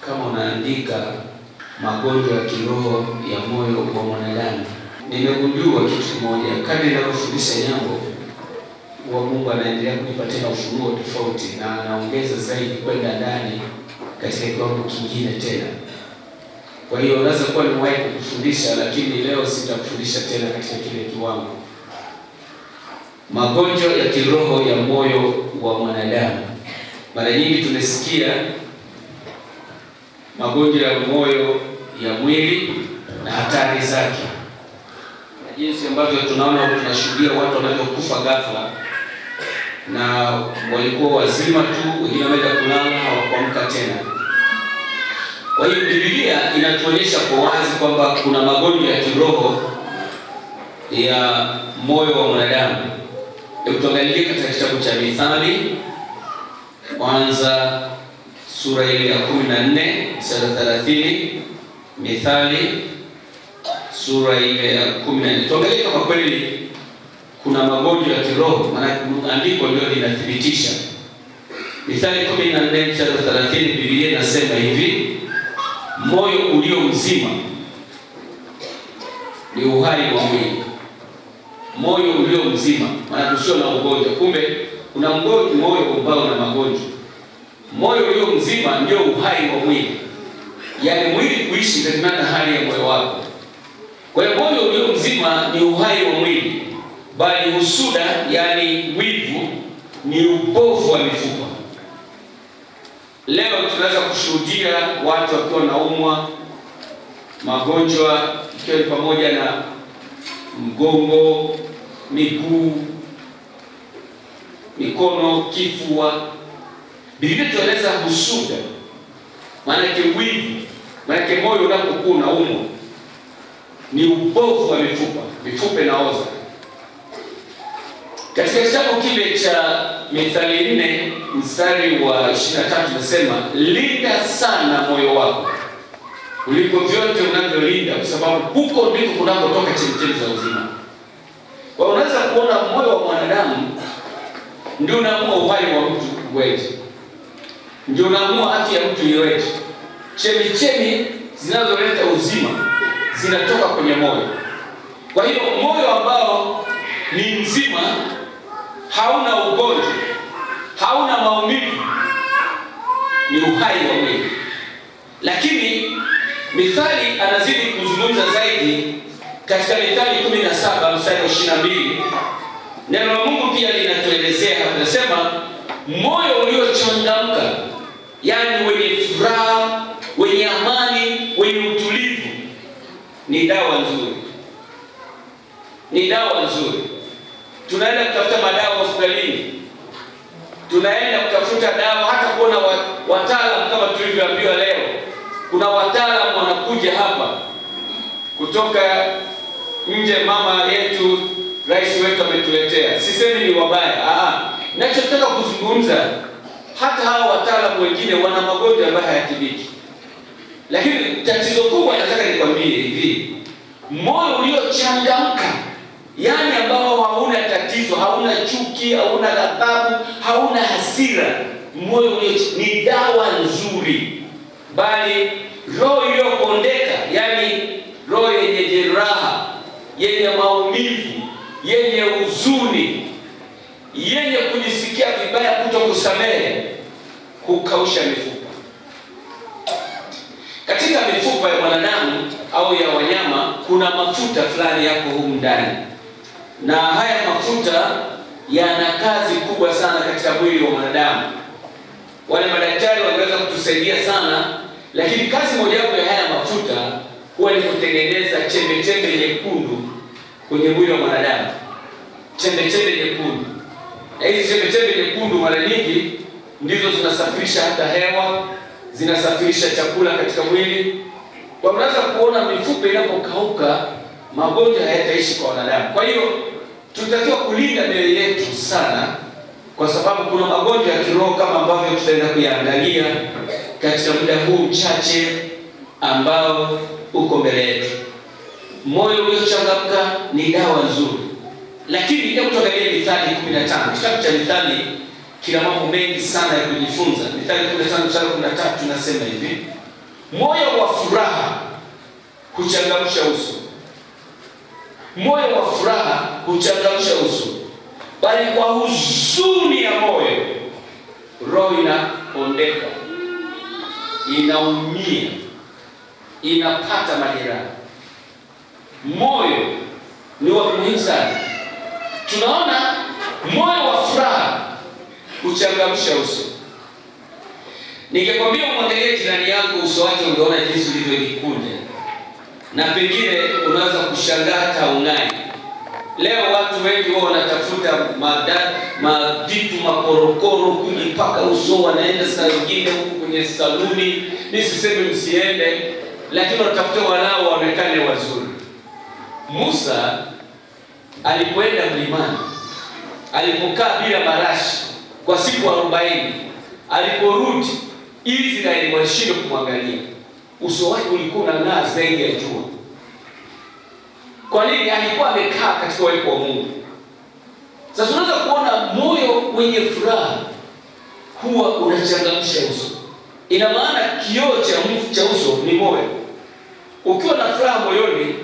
kama unaandika magonjwa ya kiroho ya moyo wa mwanadamu, nimegundua kitu kimoja. Kadri ninavyofundisha jambo, wa Mungu anaendelea kunipa tena ufunuo tofauti na anaongeza zaidi kwenda ndani katika kiwango kingine tena. Kwa hiyo unaweza kuwa nimewahi kukufundisha, lakini leo sitakufundisha tena katika kile kiwango. Magonjwa ya kiroho ya moyo wa mwanadamu. Mara nyingi tumesikia magonjwa ya moyo ya mwili na hatari zake, na jinsi ambavyo tunashuhudia watu wanaokufa ghafla na walikuwa wazima tu, wengine wameenda kulala hawakuamka tena. Kwa hiyo Biblia inatuonyesha kwa wazi kwamba kuna magonjwa ya kiroho ya moyo wa mwanadamu. Hebu tuangalie katika kitabu cha Mithali, kwanza sura ile ya 14 mstari 30. Mithali sura ile ya 14. Tuangalie kama kweli kuna magonjwa ya kiroho, maana andiko ndio linathibitisha. Mithali 14 mstari 30, Biblia inasema hivi: moyo ulio mzima ni uhai wa mwili. Moyo ulio mzima, maana tusio na ugonjwa. Kumbe kuna moyo ambao una magonjwa. Moyo ulio mzima ndio uhai wa mwili, yaani mwili kuishi katika hali ya moyo wako. Kwa hiyo moyo ulio mzima ni uhai wa mwili, bali husuda, yaani wivu, ni upofu wa mifupa. Leo tunaweza kushuhudia watu wakiwa naumwa magonjwa, ikiwa ni pamoja na mgongo, miguu, mikono, kifua. Biblia tueleza husuda, maana yake wivu, maana yake moyo unapokuwa unaumwa ni upofu wa mifupa, mifupa inaoza. Katika kitabu kile cha Mithali 4 mstari wa 23 nasema, linda sana moyo wako kuliko vyote unavyolinda, kwa sababu huko ndiko kunakotoka chemchemi za uzima. Kwa unaweza kuona moyo wa mwanadamu ndio unaamua uhai wa mtu wetu, ndio unaamua afya ya mtu yeyote. Chemchemi zinazoleta uzima zinatoka kwenye moyo. Kwa hiyo moyo ambao ni mzima, hauna ugonjwa, hauna maumivu, ni uhai wa mwili. Lakini Mithali anazidi kuzungumza zaidi katika Mithali 17 mstari wa 22. Neno la Mungu pia linatuelezea, anasema moyo uliochangamka, yaani wenye furaha, wenye amani, wenye utulivu, ni dawa nzuri. Ni dawa nzuri. Tunaenda kutafuta madawa hospitalini, tunaenda kutafuta dawa, hata kuona wataalamu kama tulivyoambiwa leo. Kuna wataalamu wanakuja hapa kutoka nje, mama yetu, rais wetu ametuletea. Sisemi ni wabaya, ninachotaka kuzungumza, hata hao wataalamu wengine wana magonjwa ambayo hayatibiki. Lakini tatizo kubwa nataka nikwambie hivi, moyo uliochangamka, yaani ambao hauna tatizo, hauna chuki, hauna ghadhabu, hauna hasira, moyo ni dawa nzuri. Bali roho iliyopondeka, yaani roho yenye jeraha, yenye maumivu, yenye huzuni, yenye kujisikia vibaya, kutokusamehe, hukausha mifupa. Katika mifupa ya mwanadamu au ya wanyama kuna mafuta fulani yako humu ndani, na haya mafuta yana kazi kubwa sana katika mwili wa mwanadamu. Wale madaktari wanaweza kutusaidia sana, lakini kazi mojawapo ya haya mafuta huwa ni kutengeneza chembe nyekundu kwenye mwili wa mwanadamu. Chembe nyekundu. Na hizi chembe nyekundu mara nyingi ndizo zinasafirisha hata hewa, zinasafirisha chakula katika mwili. Kwa mnaweza kuona mifupa inapokauka, magonjwa hayataishi kwa wanadamu. Kwa hiyo tunatakiwa kulinda mioyo yetu sana, kwa sababu kuna magonjwa ya kiroho kama ambavyo tutaenda kuyaangalia katika muda huu mchache ambao uko mbele yetu. Moyo uliochangamka ni dawa nzuri. Lakini hebu tuangalie Mithali 15. Kitabu cha Mithali kina mambo mengi sana ya kujifunza. Mithali 15 mstari wa 13 tunasema hivi: Moyo wa furaha huchangamsha uso. Moyo wa furaha huchangamsha uso. Bali kwa huzuni ya moyo, roho inaondeka, inaumia, inapata majeraha. Moyo ni wa muhimu sana. Tunaona moyo wa furaha huchangamsha uso. Ningekwambia umwangalie jirani yako uso wake, ungeona jinsi ulivyojikunja, na pengine unaweza kushangaa hata ung'ai. Leo watu wengi wao wanatafuta vitu makorokoro kujipaka uso, wanaenda saa nyingine huko kwenye saluni. Nisiseme msiende, lakini wanatafuta walao waonekane wazuri. Musa alipoenda mlimani, alipokaa bila marashi kwa siku 40, aliporudi Israeli walishindwa kumwangalia. Uso wake ulikuwa unang'aa zaidi ya jua. Kwa nini? Alikuwa amekaa katika uwepo wa Mungu. Sasa unaweza kuona moyo wenye furaha huwa unachangamsha uso. Ina maana kioo cha uso ni moyo. Ukiwa na furaha moyoni,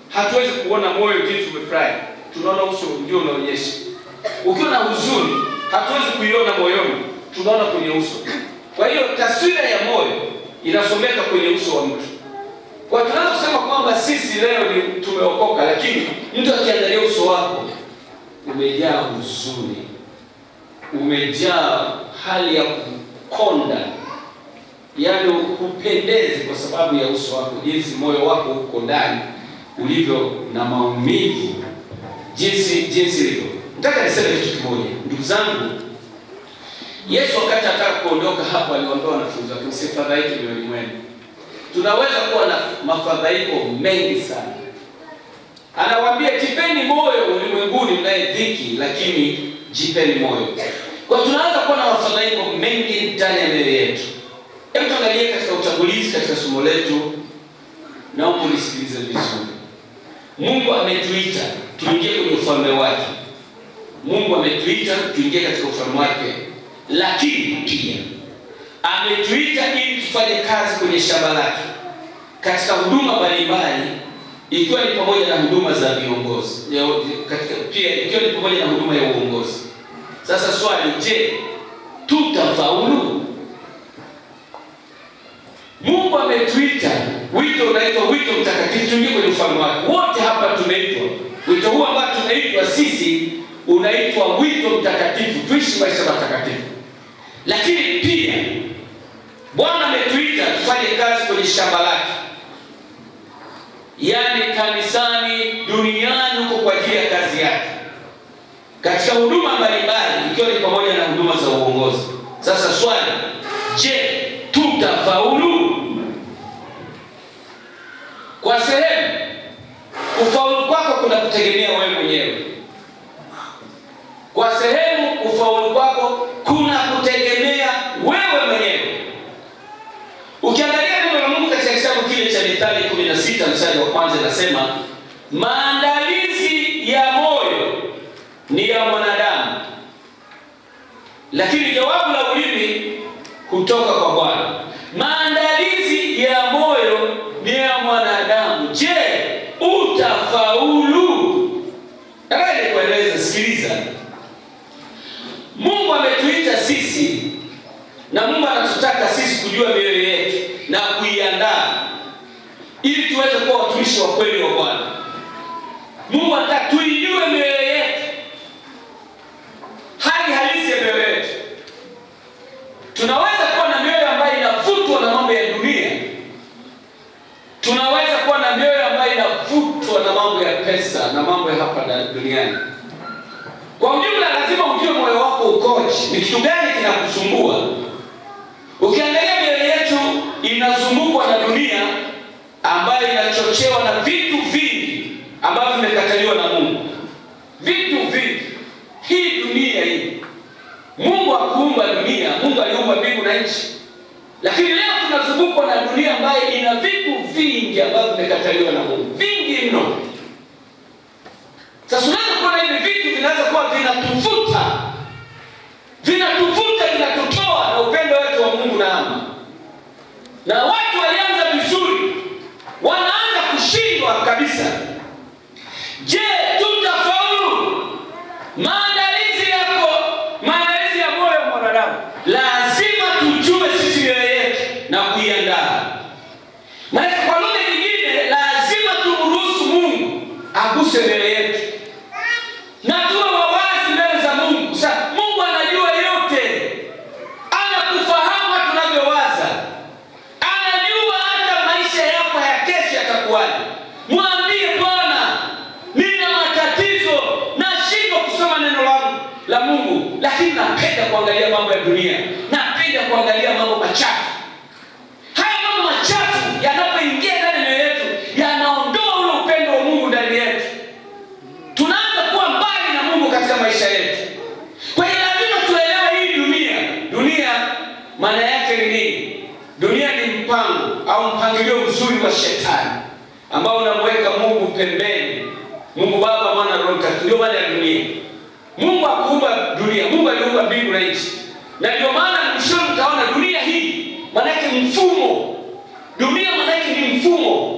hatuwezi kuona moyo jinsi umefurahi. Tunaona uso ndio unaonyesha. Ukiwa na huzuni, hatuwezi kuiona moyoni, tunaona kwenye uso. Kwa hiyo taswira ya moyo inasomeka kwenye uso wa mtu. Kwa tunaweza kusema kwamba sisi leo ni tumeokoka, lakini mtu akiangalia uso wako umejaa huzuni, umejaa hali ya kukonda, yaani hupendezi kwa sababu ya uso wako, jinsi moyo wako uko ndani ulivyo na maumivu, jinsi ilivyo. Nataka niseme kitu kimoja, ndugu zangu. Yesu wakati ataka kuondoka hapo aliwaambia wanafunzi wake, msifadhaike mioyoni mwenu. Tunaweza kuwa na mafadhaiko mengi sana. Anawaambia jipeni moyo ulimwenguni mnaye dhiki, lakini jipeni moyo. Kwa tunaweza kuwa na mafadhaiko mengi ndani ya mioyo yetu. Hebu tuangalie katika utangulizi katika somo letu, naomba unisikilize vizuri. Mungu ametuita tuingie kwenye ufalme wake. Mungu ametuita tuingie katika ufalme wake, lakini pia ametuita ili tufanye kazi kwenye shamba lake katika huduma mbalimbali, ikiwa ni pamoja na huduma za viongozi, pia ikiwa ni pamoja na huduma ya uongozi. Sasa swali, je, tutafaulu? Mungu ametuita, wito unaitwa wito mtakatifu, tuingie kwenye ufalme wake. Wote hapa tumeitwa. Wito huu ambao tumeitwa sisi unaitwa wito mtakatifu, tuishi maisha matakatifu. Lakini pia Bwana ametuita tufanye kazi kwenye shamba lake, yaani kanisani, duniani huko, kwa ajili ya kazi yake, katika huduma mbalimbali, ikiwa ni pamoja na huduma za uongozi. Sasa swali, je, tutafaulu? Kwa sehemu, kufaulu kwako kuna kutegemea wewe mwenyewe. Kwa sehemu, kufaulu kwako kuna kutegemea wewe mwenyewe. Ukiangalia neno la Mungu katika kitabu kile cha Mithali 16 mstari wa 1 inasema, maandalizi ya moyo ni ya mwanadamu, lakini jawabu la ulimi kutoka kwa Bwana. Maandalizi ya moyo ni ya mwanadamu. Je, utafaulu? Nataka nikueleze, sikiliza. Mungu ametuita sisi, na Mungu anatutaka sisi kujua mioyo yetu na kuiandaa ili tuweze kuwa watumishi wa kweli wa Bwana. Mungu anataka tuijue mioyo yetu, hali halisi ya mioyo yetu. Tunaweza kuwa na mioyo ambayo inavutwa na mambo ya dunia. Tunaweza kuwa na mioyo ambayo inavutwa na mambo ya pesa na mambo ya hapa duniani. Kwa ujumla lazima ujue moyo wako ukoje, ni kitu gani kinakusumbua. Ukiangalia mioyo yetu inazungukwa na dunia ambayo inachochewa na vitu vingi ambavyo vimekataliwa na Mungu. Vitu vingi. Hii dunia hii, Mungu hakuumba dunia, Mungu aliumba mbingu na nchi. Lakini leo tunazungukwa na dunia ambayo ina vitu vingi ambavyo vimekataliwa na Mungu. Vingi mno. Sasa unaweza kuona hivi vitu vinaweza kuwa vinatuvuta, vinatutoa na upendo wetu wa Mungu na ama. Na watu walianza tumeshindwa kabisa. Je, tutafaulu? Maandalizi ya moyo wa mwanadamu, lazima tujue sisi mioyo yetu na kuiandaa. Maana kwa lugha nyingine, lazima tumruhusu Mungu aguse mioyo yetu na tuwe wawazi mbele za Mungu. Sasa Mungu anajua yote, anakufahamu tunavyowaza, anajua hata maisha yako ya kesho yatakuwaje. Mwambie Bwana, nina matatizo, nashindwa kusoma neno la Mungu, lakini napenda kuangalia mambo ya dunia, napenda kuangalia mambo machafu. Haya mambo machafu yanapoingia ndani ya mioyo yetu, yanaondoa ule upendo wa Mungu ndani yetu. Tunaanza kuwa mbali na Mungu katika maisha yetu. Kwa hiyo lazima tuelewe hii dunia maana yake ni nini? Dunia ni mpango au mpangilio mzuri wa shetani ambao unamweka Mungu pembeni. Mungu Baba, Mwana, Roho Mtakatifu, ndio maana ya dunia. Mungu hakuumba dunia, Mungu aliumba mbingu na nchi. Na ndio maana mshoni mtaona dunia hii maana yake mfumo. Dunia maana yake ni mfumo,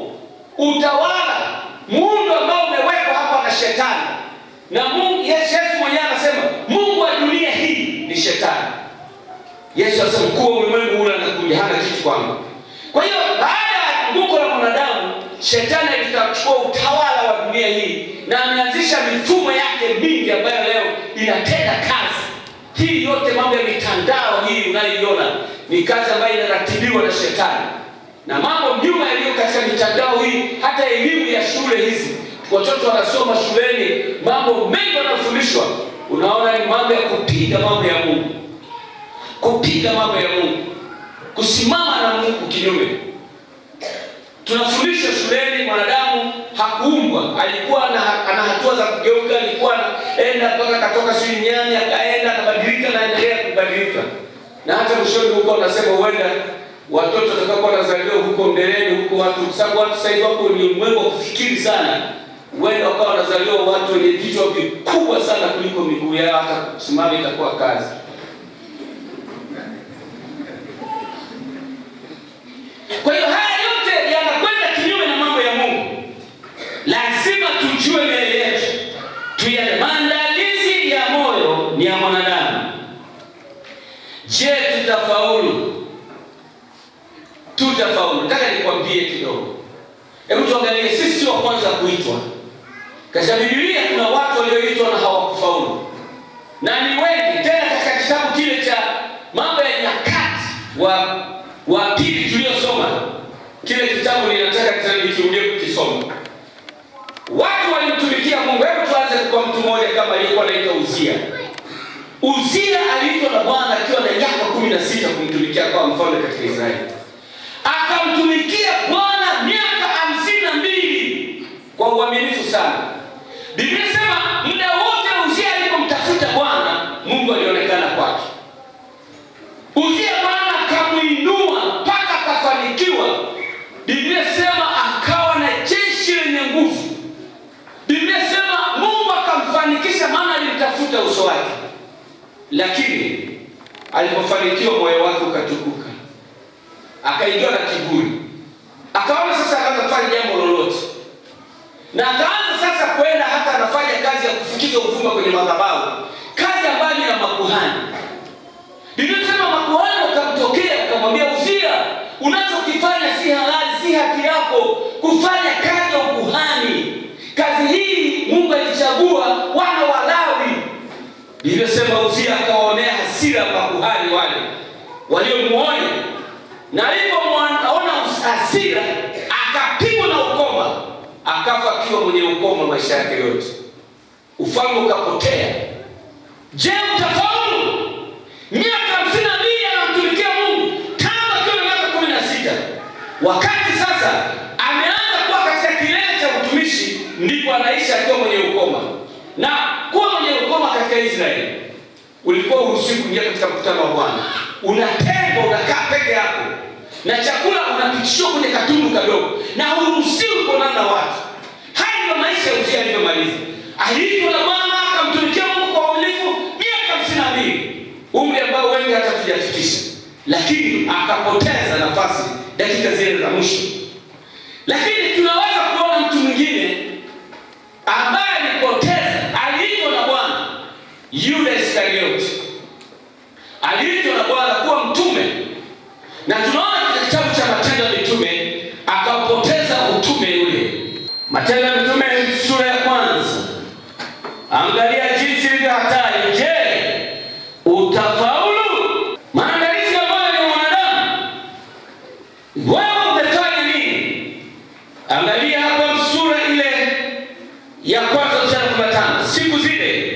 utawala, muundo ambao umewekwa hapa na shetani. Na Mungu, Yesu mwenyewe anasema Mungu wa dunia hii ni shetani. Yesu anasema mkuu wa ulimwengu ule anakuja, hana kitu kwangu. Kwa hiyo baada ya anguko la mwanadamu, shetani alitachukua utawala wa dunia hii na ameanzisha mifumo yake mingi ambayo leo inatenda kazi. Hii yote mambo ya mitandao hii unayoiona ni kazi ambayo inaratibiwa na shetani. Na mambo nyuma yaliyo katika mitandao hii, hata elimu ya shule hizi, watoto wanasoma shuleni, mambo mengi wanafundishwa, unaona ni mambo ya kupiga mambo ya Mungu. Kupiga mambo ya Mungu, kusimama na Mungu kinyume. Tunafundishwa shuleni mwanadamu hakuumbwa, alikuwa ana hatua za kugeuka, alikuwa anaenda mpaka katoka sisi nyanya, akaenda akabadilika na endelea kubadilika. Na hata mshoni huko unasema huenda watoto watakapokuwa wanazaliwa huko mbeleni huko watu, sababu watu sasa hivi wako ni ulimwengu wa kufikiri sana, huenda wakawa wanazaliwa watu wenye vichwa vikubwa sana kuliko miguu yao, hata kusimama itakuwa kazi. Kwa hiyo haya yote yanakwenda kinyume na mambo ya Mungu. Lazima tujue mioyo yetu, tuyaone. Maandalizi ya moyo ni ya mwanadamu. Je, tutafaulu? Tutafaulu. Nataka nikwambie kidogo. Hebu tuangalie sisi wa kwanza kuitwa. Katika Biblia kuna watu walioitwa na hawakufaulu. Na ni wengi. Tena katika kitabu kile cha Mambo ya Nyakati wa pili tuliosoma, kile kitabu ninataka nikirudie kukisoma. Watu walimtumikia Mungu. Hebu tuanze kwa mtu mmoja kama aliyekuwa anaitwa Uzia. Uzia aliitwa na Bwana akiwa na miaka 16 kumtumikia kwa mfalme katika Israeli. Akamtumikia Bwana miaka 52 kwa uaminifu sana. Biblia inasema muda wote Uzia alipomtafuta Bwana, Mungu alionekana kwake. Uzia Bwana akamuinua mpaka akafanikiwa. Biblia inasema akawa na jeshi lenye nguvu. Biblia inasema Mungu akamfanikisha, maana alimtafuta uso wake. Lakini alipofanikiwa moyo wake ukatukuka, akaingiwa na kiburi, akaona sasa anaweza kufanya jambo lolote, na akaanza sasa kwenda hata anafanya kazi ya kufukiza uvumba kwenye madhabahu, kazi ambayo ni ya makuhani. Biblia inasema makuhani wakamtokea wakamwambia Uzia, unachokifanya si halali, si haki yako kufanya kazi ya ukuhani. Kazi hii Mungu alichagua wana wa Lawi. Biblia inasema Uzia akawaonea hasira makuhani wale waliomuonya, na alipoona hasira akapigwa na ukoma, akafa akiwa mwenye ukoma maisha yake yote. Ufalme ukapotea. Je, utafaulu? Miaka 52 anamtumikia Mungu tangu akiwa na miaka 16. Wakati sasa ameanza kuwa katika kilele cha utumishi, ndipo anaishi akiwa mwenye ukoma. Na kuwa mwenye ukoma katika Israeli ulikuwa uruhusiwi kuingia katika mkutano wa Bwana. Unatengwa, unakaa peke yako, na chakula unapitishwa kwenye katundu kadogo, na huruhusiwi kuonana na watu. Haya ndio maisha ya Uzia alivyomaliza. Aliitwa na Bwana akamtumikia Mungu kwa uaminifu miaka 52, umri ambao wengi hata tujafikisha, lakini akapoteza nafasi dakika zile za mwisho. Lakini tunaweza kuona mtu mwingine ambaye alipoteza, aliitwa na Bwana, Yuda Iskariote. Aliitwa na Bwana kuwa mtume. Na tunaona katika kitabu cha Matendo ya Mitume akapoteza utume yule. Matendo ya Mitume sura ya 1. Angalia jinsi ilivyo hatari. Je, utafaulu? Maandalizi ambayo ni mwanadamu. Wewe umefanya nini? Angalia hapa sura ile ya 1:15. Siku zile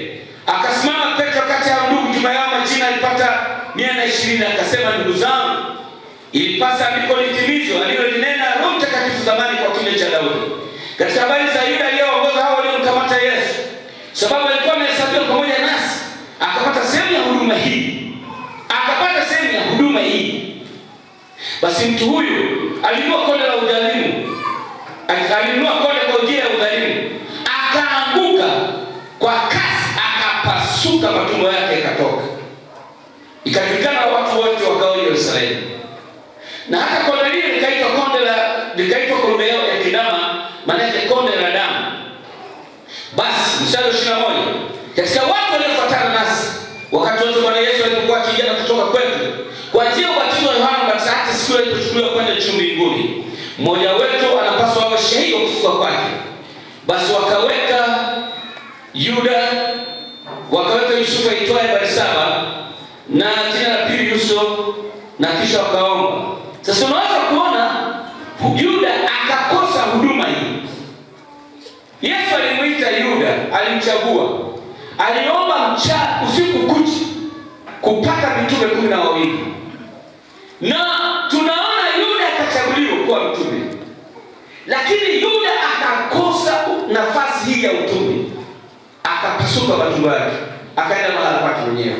akasimama Petro kati ya ndugu, juma yao majina alipata 120, akasema, ndugu zangu, ilipasa andiko litimizwe alilolinena Roho Mtakatifu zamani kwa kinywa cha Daudi katika habari za Yuda aliyeongoza hao waliomkamata Yesu, sababu alikuwa amehesabiwa pamoja nasi, akapata sehemu ya huduma hii. Basi mtu huyu alinunua konde la udhalimu, alinunua konde kwa njia ya udhalimu, akaanguka kwa kasi, akapasuka, matumbo yake yakatoka. Ikajulikana watu wote wakao Yerusalemu. Na hata konde lile likaitwa konde ya kidama, maana yake konde la damu. Basi mstari 21, katika watu waliofuatana nasi wakati wote Bwana Yesu alipokuwa akija kutoka kwetu, kuanzia ubatizo wa Yohana Mbatizaji hata siku alipochukuliwa kwenda juu mbinguni, mmoja wetu anapaswa awe shahidi wa kufufuka kwake. Basi wakaweka Yusufu aitwaye Barsaba, na jina la pili Yusufu, na kisha wakaomba. Sasa unaweza kuona Yuda akakosa huduma hii. Yesu alimuita Yuda, alimchagua, aliomba usiku kucha kupata mitume 12. Na tunaona Yuda akachaguliwa kuwa mtume, lakini Yuda akakosa nafasi hii ya utume, akapasuka matumbo yake, akaenda mahali pake mwenyewe.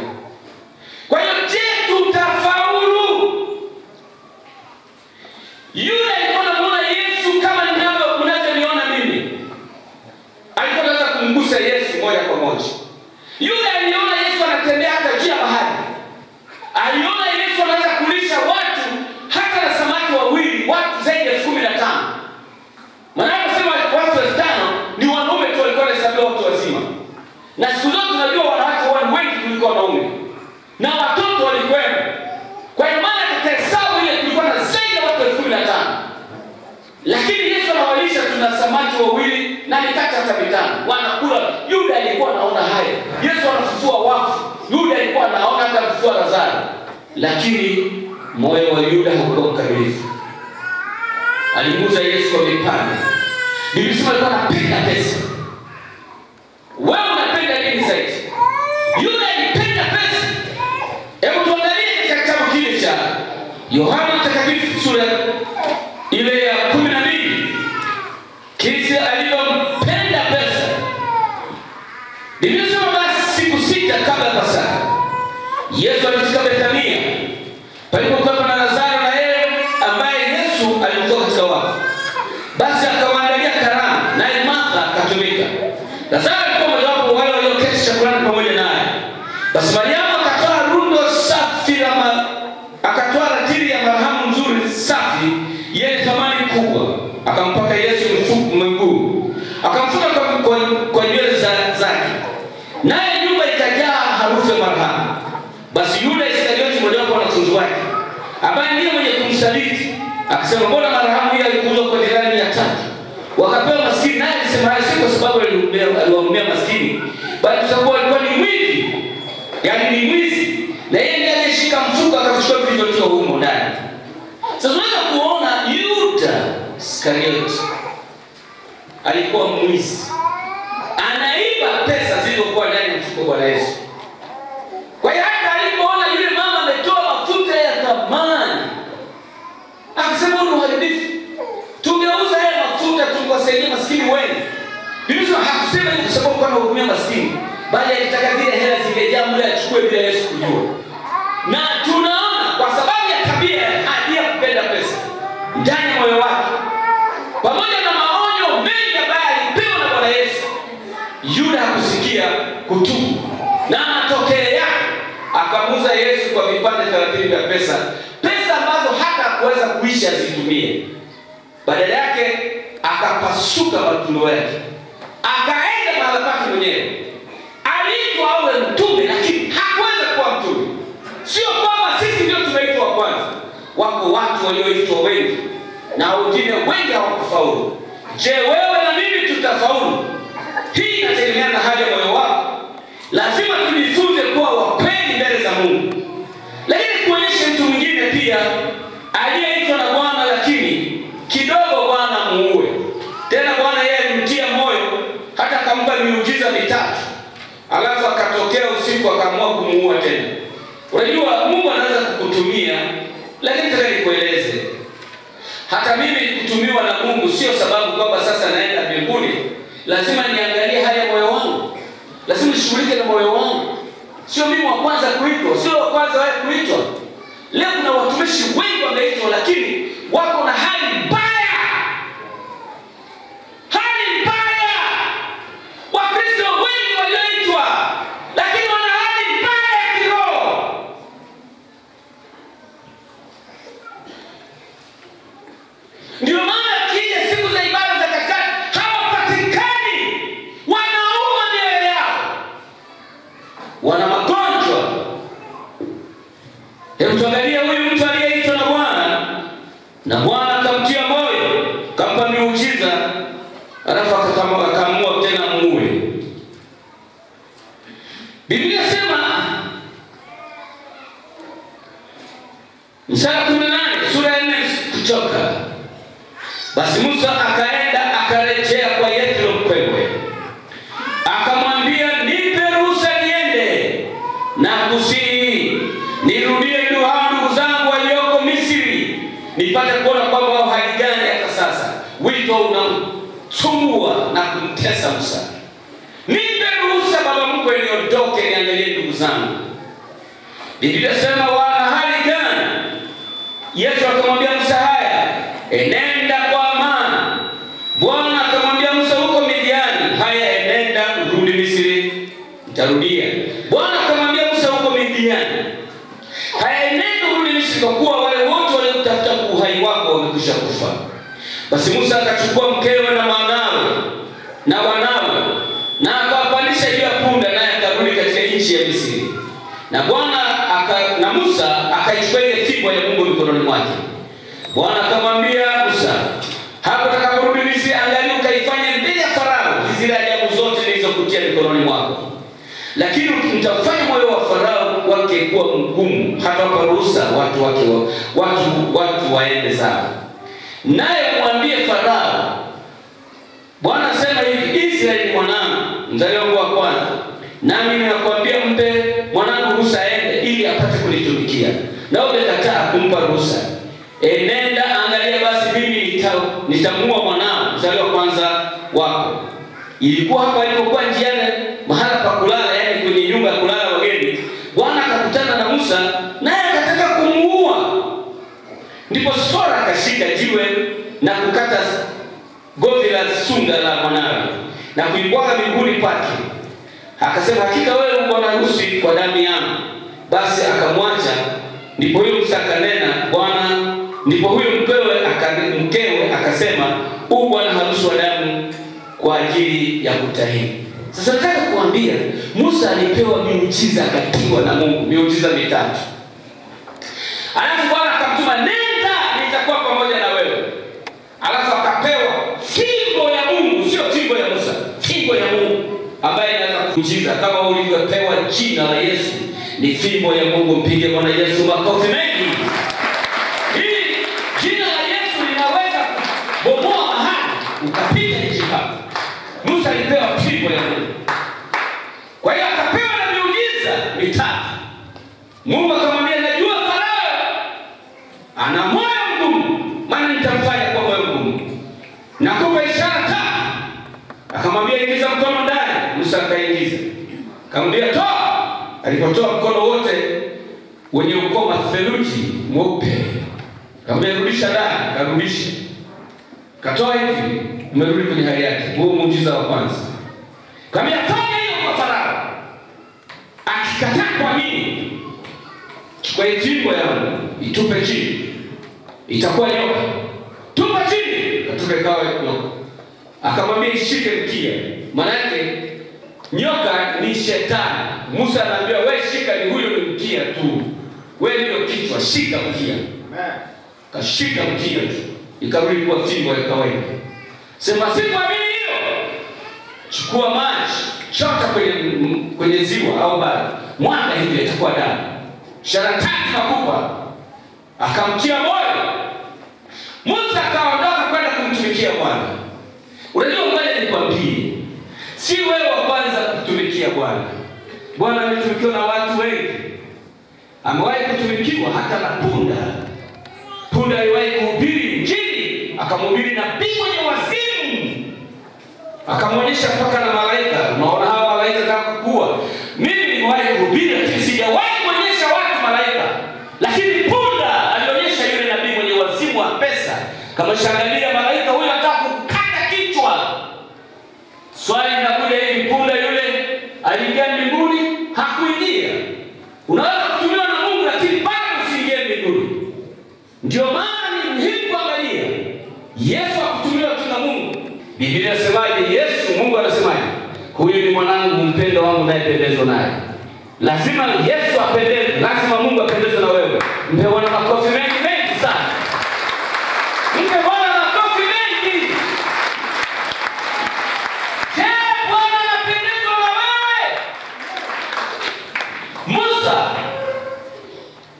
Kwa hiyo je, tutafaulu? Yuda alikuwa anamuona Yesu kama mnavyoniona mimi. Alikuwa anaweza kumgusa Yesu moja kwa moja. Yuda aliona Yesu anatembea hata juu ya bahari. Aliona Yesu anaweza kulisha watu hata na samaki wawili, watu zaidi ya 15. Maana anasema watu 5 ni wanaume tu walikuwa wanahesabiwa watu wazima. Na siku zote tunajua wanawake wengi kuliko wanaume. Na watoto walikuwa. Kwa hiyo maana tukahesabu ile kulikuwa na zaidi ya watu 15. Lakini Yesu anawalisha tuna samaki wawili na mikate hata 5. Wanakula. Yuda alikuwa anaona haya. Yesu anafufua wafu. Yuda alikuwa anaona hata kufufua Lazaro. Lakini moyo wa Yuda haukuwa mkamilifu. Alimuuza Yesu kwa vipande. Nilisema alikuwa anapenda pesa. Wewe unapenda nini zaidi? Yuda alipenda pesa. Hebu tuangalie katika kitabu kile cha Yohana Mtakatifu sura ile ya 12. Kisa aliyompenda pesa. Nilisema basi siku 6 kabla ya Pasaka, Yesu alifika Bethania, palipokuwa na Lazaro na yeye ambaye Yesu alimtoa katika wafu. Basi akawaandalia karamu, naye Martha akatumika. Lazaro alikuwa mmojawapo wale walioketi chakulani pamoja naye. Basi Mariamu akatoa rundo safi akatoa ratili ya marhamu nzuri safi yenye thamani kubwa, akampaka Yesu mguu, akamfuta kwa nywele zake, naye nyumba ikajaa harufu ya marhamu. Basi Yuda Iskariote, mmoja wa wanafunzi wake, ambaye ndiye mwenye kumsaliti, akasema, mbona marhamu hii alikuuzwa kwa dinari 300 wakapewa maskini? Naye alisema hayo si kwa sababu aliwaombea maskini, bali kwa sababu alikuwa ni mwizi, yaani ni mwizi, na yeye ndiye alishika mfuko akachukua vilivyotiwa humo ndani. Sasa unaweza kuona Yuda Iskariote alikuwa mwizi, anaiba pesa zilizokuwa ndani ya mfuko wa Yesu. Kwa hiyo hata alipoona yule mama ametoa mafuta ya thamani, akasema ni uharibifu, tungeuza haya mafuta tuwasaidia maskini wengi. Yesu hakusema hivi kwa sababu kwa anahudumia maskini, bali alitaka zile hela zingejaa mle achukue bila Yesu kujua. Na tunaona kwa sababu ya tabia ya kupenda pesa ndani ya moyo wake, pamoja na maonyo mengi ambayo alipewa na Bwana Yesu, Yuda hakusikia kutubu, na matokeo yake akamuuza Yesu kwa vipande 30 vya pesa ambazo hata hakuweza kuishi azitumie. Badala yake akapasuka matumbo yake, akaenda mahali pake mwenyewe. Aliitwa awe mtume, lakini hakuweza kuwa mtume. Sio kwamba sisi ndio tumeitwa kwanza. Wako watu walioitwa wengi na wengine wengi hawakufaulu. Je, wewe na mimi tutafaulu? Hii inategemea na hali ya moyo wako. Lazima tujifunze kuwa wakweli mbele za Mungu. Lakini kuonyesha mtu mwingine pia aliyeitwa na Bwana lakini kidogo Bwana muue. Tena Bwana yeye alimtia moyo hata akampa miujiza mitatu. Alafu akatokea usiku akaamua kumuua tena. Unajua Mungu anaweza kukutumia, lakini nataka nikueleze. Hata mimi kutumiwa na Mungu sio sababu kwamba sasa naenda mbinguni. Lazima niangalie hali ya moyo wangu. Lazima nishughulike na moyo wangu. Sio mimi wa kwanza kuitwa, sio wa kwanza wewe kuitwa. Leo kuna watumishi wengi wameitwa lakini wako na hali mbaya. Hali mbaya. Wakristo wengi walioitwa lakini wana hali mbaya ya kiroho. Ndio maana kile siku za ibada za katikati hawapatikani. Wanauma mioyo yao. Wana magonjwa. Hebu tuangalie huyu mtu aliyeitwa na Bwana. Na Bwana akamtia moyo, akampa miujiza, alafu akaamua tena muue. Biblia inasema mstari 18 sura ya 4 Kutoka. Basi Musa akaenda akarejea kwa Yethro mkwewe. Akamwambia, nipe ruhusa niende na kusihi nirudie ndugu zangu walioko Misri, nipate kuona kwamba wao hali gani hata sasa. Wito unamsumbua na kumtesa Musa. Nipe ruhusa baba mkwe niondoke niangalie ndugu zangu. Biblia inasema wana hali gani? Yesu akamwambia Musa, haya, enenda kwa amani. Bwana akamwambia Musa, huko Midiani, haya enenda urudi Misri. Nitarudia. Bwana akamwambia Musa, huko Midiani, haya enenda urudi Misri, kwa kuwa wale wote waliokutafuta uhai wako wamekwisha kufa. Basi Musa akachukua mkewe na wanawe na akawapandisha juu ya punda, naye akarudi katika nchi ya Misri. Na Musa akaichukua ile fimbo ya Mungu mikononi mwake. Bwana akamwambia Musa, hapo utakaporudi Misri, angalia ukaifanye mbele ya Farao zile ajabu zote nilizokutia mikononi mwako. Lakini mtafanya moyo wa Farao wake kuwa mgumu, hata ruhusa watu waende zao. Naye mwambie Farao, Bwana asema hivi, Israeli mwanangu, mzaliwa wangu wa kwanza, nami ninakwambia mpe mwanangu ruhusa aende ili apate kunitumikia. Na umekataa kumpa ruhusa. Enenda, angalia basi mimi nitamua mwanao mzaliwa wa kwanza wako. Ilikuwa hapa alipokuwa njiani mahala pa kulala, yani kwenye nyumba ya kulala wageni, Bwana akakutana na Musa naye akataka kumuua. Ndipo Sipora akashika jiwe na kukata govi la sunda la mwanawe na kuibwaga miguuni pake. Akasema, hakika wewe Bwana harusi kwa damu yangu. Basi akamwacha. Ndipo huyo Musa akanena, ndipo huyo mkewe akasema, Bwana harusi wa damu kwa ajili ya kutahiri. Sasa nataka kuambia, Musa alipewa miujiza, akatiwa na Mungu miujiza mitatu. Alafu Bwana akamtuma, nenda nitakuwa pamoja na wewe. Alafu akapewa fimbo ya Mungu, sio fimbo ya Musa, fimbo ya Mungu ambaye inaweza kujiza kama ulivyopewa jina la Yesu. Ni fimbo ya Mungu. Mpige Bwana Yesu makofi mengi. Hii jina la Yesu linaweza kubomoa mahali ukapita nchi hapa. Musa alipewa fimbo ya Mungu. Kwa hiyo akapewa na miujiza mitatu. Mungu akamwambia, najua Farao ana moyo mgumu, maana nitamfanya kwa moyo mgumu. Nakupa ishara tatu. Akamwambia, ingiza mkono ndani. Musa akaingiza. Akamwambia, toa. Alipotoa mkono wote wenye ukoma theluji mweupe, akamwambia, rudisha ndani. Akarudisha. Katoa hivi, umerudi kwenye hali yake. Huo muujiza wa kwanza. Akamwambia, fanya hiyo kwa Farao. Akikataa kuamini, chukua fimbo yangu itupe chini, itakuwa nyoka. Tupa chini. ikashuka ikawa nyoka. Akamwambia ishike mkia. Maana yake nyoka ni shetani. Musa anaambia wewe shika, ni huyo ni mkia tu. Wewe ndio kichwa, shika mkia. Amen. Kashika mkia tu. Ikarudi kuwa fimbo ya kawaida. Sema sikuamini hiyo. Chukua maji, chota kwenye ziwa au bahari. Mwana hivi atakuwa damu. Ishara tatu nakupa. Akamtia moyo. Musa akaondoka kwenda kumtumikia Bwana. Unajua ngoja nikwambie, si wewe wa kwanza kutumikia Bwana. Bwana ametumikiwa na watu wengi. Amewahi kutumikiwa hata na punda. Punda aliwahi kuhubiri Injili, akamhubiri nabii mwenye wazimu. Akamwonyesha mpaka na malaika. Unaona hawa malaika kama kukua. Mimi nimewahi kuhubiri lakini sijawahi kuonyesha watu malaika. Lakini punda alionyesha yule nabii mwenye wazimu wa pesa. Kama shangalia malaika huyo anataka kukata kichwa. Swali linakuja hivi, punda yule aliingia mbinguni? Hakuingia. Unaweza kutumiwa na Mungu lakini bado usiingie mbinguni. Ndio maana ni muhimu kuangalia Yesu akutumiwa tu na Mungu. Biblia inasemaje? Yesu, Mungu anasemaje? Huyu ni mwanangu mpendwa wangu ninayependezwa naye. Lazima Yesu apendezwe, lazima Mungu apendezwe na wewe. Mpe Bwana makofi mengi sana. Mpe Bwana makofi mengi. Je, Bwana anapendezwa na wewe? Musa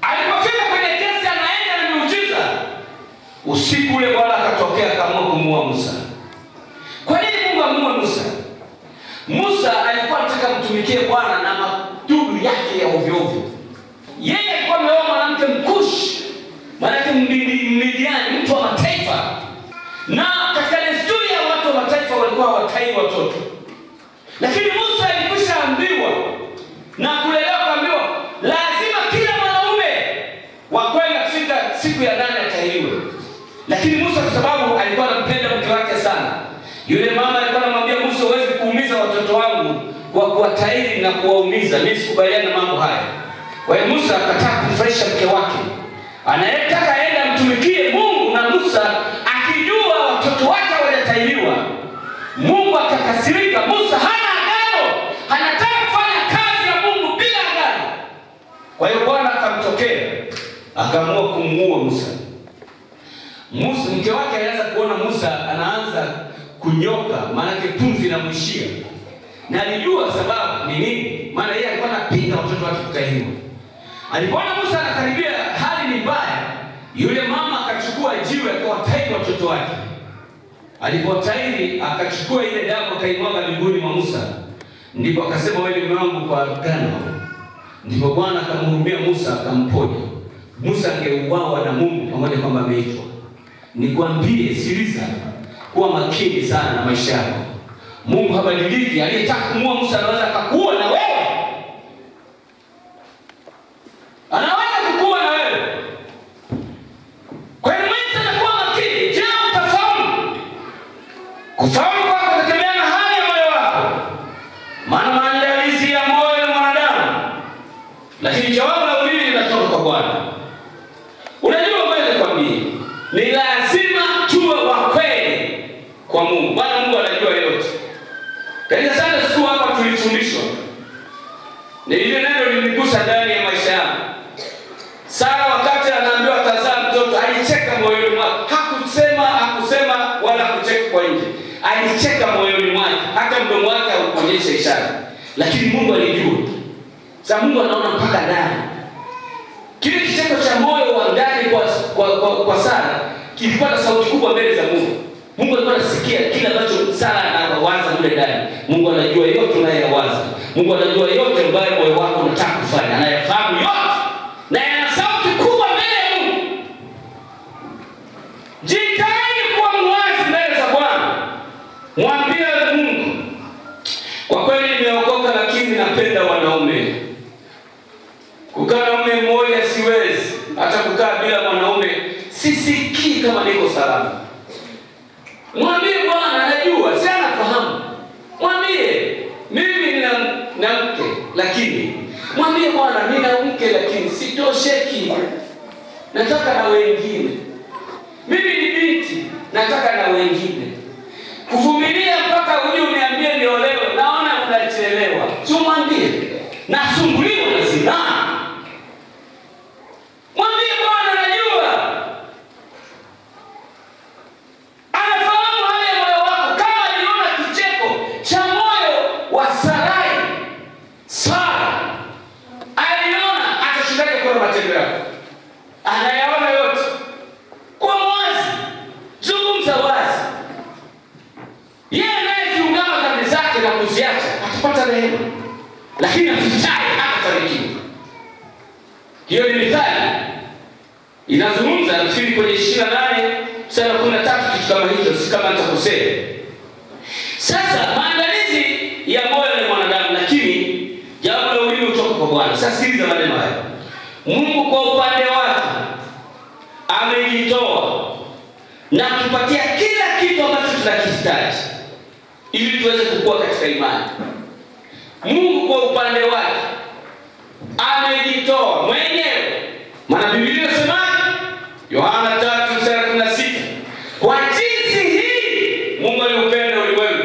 alipofika kwenye kesi anaenda na miujiza. Usiku ule Bwana akatokea akaamua kumuua Musa. Kwa nini Mungu amuue Musa? Musa alikuwa anataka mtumikie Bwana na madudu yake ya ovyo ovyo. Yeye alikuwa ameoa mwanamke Mkushi, maana yake Midiani, mtu wa mataifa. Na katika desturi ya watu wa mataifa walikuwa watai watoto. Lakini Musa alikwishaambiwa na kulelewa kuambiwa lazima kila mwanaume wa kwenda kufika siku ya 8 atahiriwe. Lakini Musa kwa sababu alikuwa anampenda mke wake sana, yule mama alikuwa anamwambia Musa, huwezi kuumiza watoto wangu kwa kuwatahiri na kuwaumiza. Mimi sikubaliana na mambo haya. Kwa hiyo Musa akataka kumfurahisha mke wake. Anayetaka aende amtumikie Mungu, na Musa akijua watoto wake hawajatahiriwa. Mungu akakasirika. Musa hana agano. Anataka kufanya kazi ya Mungu bila agano. Kwa hiyo Bwana akamtokea, akaamua kumuua Musa. Musa, mke wake alianza kuona Musa anaanza kunyoka, maana yake pumzi inamwishia. Na alijua sababu ni nini? Maana yeye alikuwa anapinga watoto wake kutahiriwa. Alipoona Musa anakaribia hali ni mbaya, yule mama akachukua jiwe akawatahiri watoto wake. Alipotahiri akachukua ile damu akaimwaga mbinguni mwa Musa. Ndipo akasema, wewe ni mume wangu kwa agano. Ndipo Bwana akamhurumia Musa akamponya. Musa angeuawa na Mungu pamoja kwamba ameitwa. Nikwambie, sikiliza, kuwa makini sana na maisha yako. Mungu habadiliki. Aliyetaka kumuua Musa anaweza akakuua na wewe. Anaweza kukuua na wewe. Kwa hiyo Musa anakuwa makini. Je, utafaulu? Kufaulu kwako kutategemea na hali ya moyo wako. Maana maandalizi ya moyo wa mwanadamu. Lakini jawabu la ulimi linatoka kwa Bwana. Unajua wewe kwambie, ni lazima tuwe wa kweli kwa Mungu. Bwana Mungu anajua yote. Katika sana siku hapa tulifundishwa. Ni ile neno lilinigusa ndani ya maisha yangu. Sara wakati anaambiwa atazaa mtoto, alicheka moyoni mwake. Hakusema wala hakucheka kwa nje. Alicheka moyoni mwake. Hata mdomo wake haukuonyesha ishara. Lakini Mungu alijua. Sasa Mungu anaona mpaka ndani. Kile kicheko cha moyo wa ndani kwa Sara kilikuwa na sauti kubwa mbele za Mungu. Mungu alikuwa anasikia kila ambacho Sara anawaza mule ndani. Mungu anajua yote unayowaza. Mungu anajua yote ambayo moyo wako unataka kufanya. Anayafahamu yote. Na yana sauti kubwa mbele ya Mungu. Jitahidi kuwa mwazi mbele za Bwana. Mwambie Mungu, kwa kweli nimeokoka lakini napenda wanaume. Kukaa na mume mmoja siwezi. Hata kukaa bila mwanaume sisikii kama niko salama. Mwambie Bwana, anajua, si anafahamu. Mwambie, mimi nina mke lakini. Mwambie Bwana, nina mke lakini sitosheki. Nataka na wengine. Mimi ni binti, nataka na wengine. Kuvumilia mpaka uje uniambie niolewe, naona unachelewa. Tumwambie nasumbuliwa na zinaa. Mwambie Bwana najua. Anafahamu hali ya moyo wako. Kama aliona kicheko cha moyo wa Sarai, Sara aliona, atashindaje kwa matendo yako? Anayaona yote. Kwa wazi, zungumza wazi. Yeye anayeziungama dhambi zake na kuziacha atapata rehema, lakini afichaye hatafanikiwa. Hiyo ni mithali inazungumza, nafikiri kwenye 28:13 kitu kama hicho, si kama nitakosea. Sasa maandalizi ya moyo ni mwanadamu, lakini jambo la ulimi kutoka kwa Bwana. Sasa sikiliza maneno haya. Mungu kwa upande wake amejitoa na kutupatia kila kitu ambacho tunakihitaji ili tuweze kukua katika imani. Mungu kwa upande wake amejitoa mwenyewe. Maana Biblia inasema Yohana 3:16, kwa jinsi hii Mungu aliupenda ulimwengu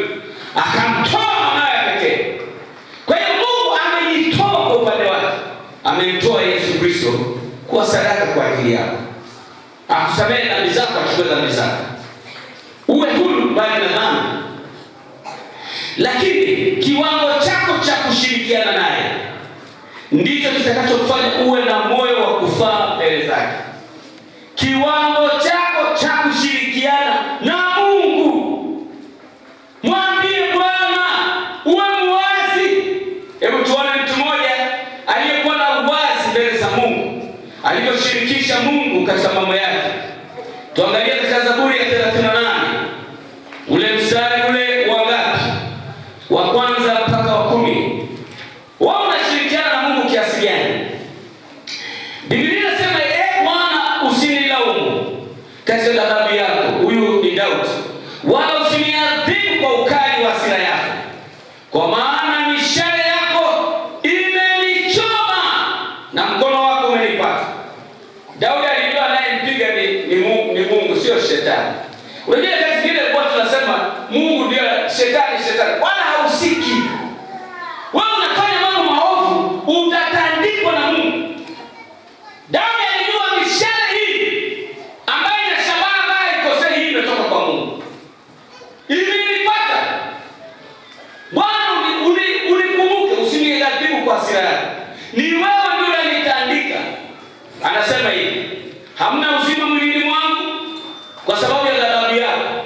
akamtoa mwanawe pekee. Kwa hiyo Mungu amejitoa kwa upande wake. Amemtoa Yesu Kristo kuwa sadaka kwa ajili yako. Akusamehe dhambi zako, achukue dhambi zako, uwe huru mbali na dhambi. Lakini kiwango chako cha kushirikiana naye ndicho kitakachokufanya uwe na moyo wa kufaa mbele zake. Kiwango chako cha kushirikiana na Mungu. Mwambie Bwana, uwe muwazi. Hebu tuone mtu mmoja aliyekuwa na uwazi mbele za Mungu, alivyoshirikisha Mungu katika mambo yake. Tuangalie katika Zaburi ya 38, ule mstari ule wa ngapi? Wa kwanza mpaka wa 10. Wao unashirikiana na Mungu kiasi gani? Biblia inasema, Bwana usinilaumu katika ghadhabu yako. Huyu ni Daudi. Wala usiniadhibu kwa ukali wa hasira yako, kwa maana mishale yako imenichoma na mkono wako umenipata. Daudi alijua anayempiga ni Mungu, sio shetani. Unajua kazi nyingine kwa tunasema Mungu ndio shetani. Bwana hausiki. Wewe unafanya mambo maovu, utatandikwa na Mungu. Daudi alijua mishale hii ambayo inashamana naye ikosei, hii imetoka kwa Mungu. Ilinipata. Bwana unikumbuke, usiniadhibu kwa hasira yako. Ni wewe ndio unanitandika. Anasema hivi, hamna uzima mwilini mwangu kwa sababu ya ghadhabu yako,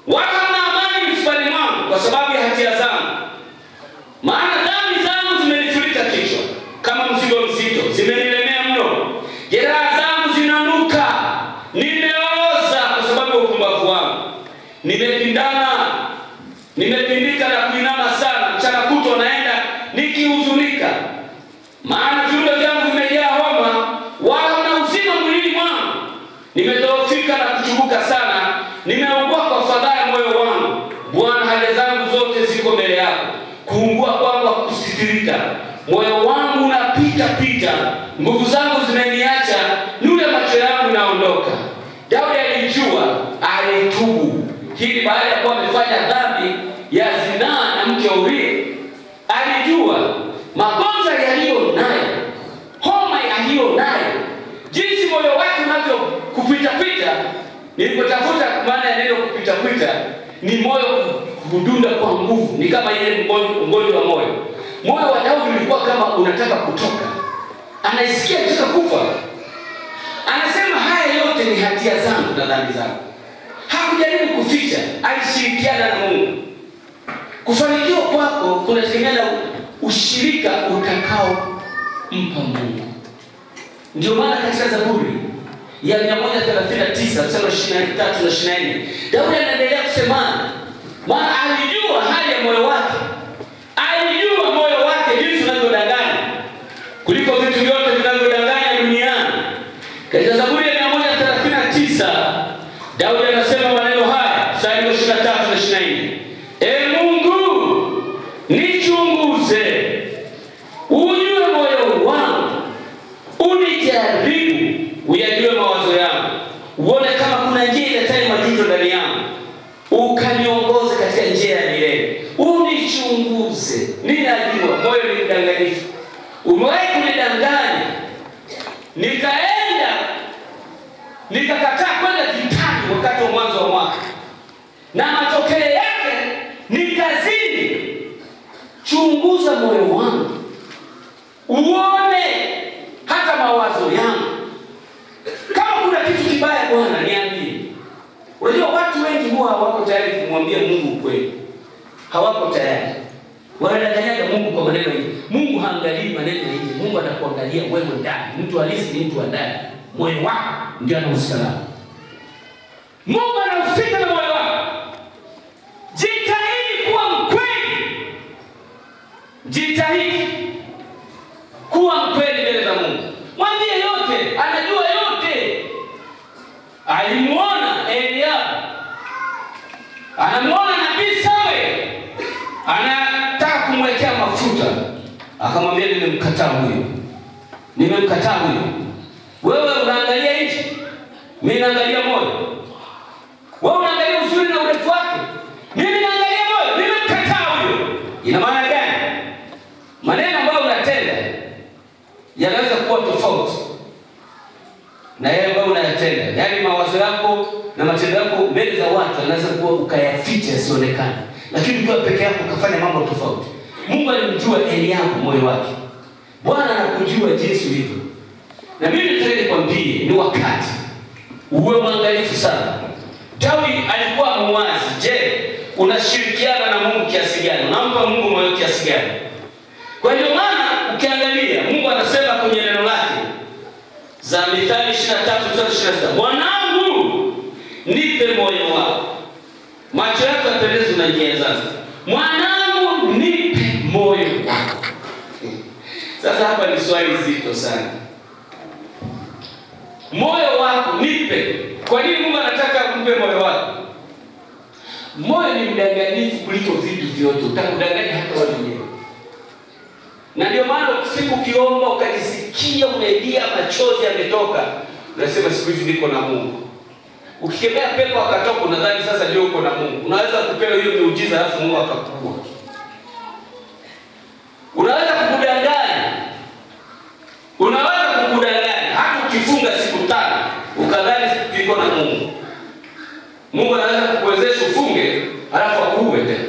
wala hamna amani mifupani mwangu kwa sababu ya hatia zangu. Maana dhambi zangu zimenifurika kichwa kama mzigo mzito, zimenilemea mno. Jeraha zangu zinanuka, nimeoza kwa sababu ya upumbavu wangu. Nimepindika na kuinama sana, mchana kutwa naenda nikihuzunika. Maana viungo vyangu vimejaa homa, wala hamna uzima mwilini mwangu. Nimedhoofika na kuchubuka sana, nimeugua kwa fadhaa moyo wangu. Bwana, haja zangu zote ziko mbele yako, kuungua kwangu hakusitirika. Moyo wangu unapita, nguvu zangu zimeniacha, nuru ya macho yangu naondoka. Daudi alijua, alitubu. Hili baada ya kuwa amefanya dhambi ya zinaa na mke wa Uria. Alijua magonjwa yaliyo nayo, homa yaliyo nayo, jinsi moyo wake unavyo kupita. Nilipotafuta maana ya neno kupita, ni moyo kudunda kwa nguvu, ni kama ile mgonjwa wa moyo. Moyo wa Daudi ulikuwa kama unataka kutoka, anaisikia anataka kufa. Anasema haya yote ni hatia zangu na dhambi zangu. Hakujaribu kuficha, alishirikiana na Mungu. Kufanikiwa kwako kunategemea na ushirika utakao mpa Mungu. Ndio maana katika Zaburi ya 139 mstari 23 na 24, Daudi anaendelea kusema, maana alijua hali ya moyo wake. Alijua moyo wake jinsi unavyodanganya kuliko vitu vyote vinavyodanganya duniani. Katika Zaburi ya 139 Daudi anasema maneno haya, mstari 23 na 24. Mungu, nichunguze, ujue moyo wangu, unijaribu, uyajue mawazo yangu, uone kama kuna njia na matokeo yake nitazidi. Chunguza moyo wangu, uone hata mawazo yangu. Kama kuna kitu kibaya, Bwana niambie. Unajua watu wengi huwa hawako tayari kumwambia Mungu ukweli. Hawako tayari. Wanadanganya Mungu kwa maneno yake. Mungu haangalii maneno yake. Mungu anakuangalia wewe ndani. Mtu halisi ni mtu wa ndani. Moyo wako ndio anahusika nao. Mungu anahusika na moyo wako. Jitahidi kuwa mkweli. Jitahidi kuwa mkweli mbele za Mungu. Mwambie yote, anajua yote. Alimuona Eliabu, anamuona nabii Samuel, anataka kumwekea mafuta. Akamwambia nimemkataa huyo. Nimemkataa huyo. Wewe unaangalia nje, mimi naangalia moyo. Wewe unaangalia uzuri na urefu wake, mimi naangalia moyo. Nimemkataa huyo. Ina maana gani? Maneno ambayo unatenda yanaweza kuwa tofauti na yale ambayo unayatenda. Yaani mawazo yako na matendo yako mbele za watu yanaweza kuwa ukayaficha yasionekane. Lakini ukiwa peke yako ukafanya mambo tofauti. Mungu alimjua Eliabu moyo wake. Bwana anakujua jinsi ulivyo. Na mimi nataka nikwambie ni wakati uwe mwangalifu sana. Daudi alikuwa muwazi. Je, unashirikiana na Mungu kiasi gani? Unampa Mungu moyo kiasi gani? Kwa hiyo maana ukiangalia Mungu anasema kwenye neno lake za Mithali 23:26, mwanangu nipe moyo wako, macho yako yapendeze na njia zako. Mwanangu nipe moyo wako. Sasa hapa ni swali zito sana. Moyo wako nipe. Kwa nini Mungu anataka kumpe moyo wako? Moyo ni mdanganyifu kuliko vitu vyote. Utakudanganya hata wewe mwenyewe. Na ndio maana siku ukiomba ukajisikia umelia machozi yametoka, unasema siku hizi niko na Mungu. Ukikemea pepo akatoka unadhani sasa ndio uko na Mungu. Unaweza kupewa hiyo miujiza alafu Mungu akakua. Unaweza kukudanganya. Unaweza kukudanganya hata ukifunga siku 5 ukadhani uko na Mungu. Mungu anaweza kukuwezesha ufunge alafu akuue tena.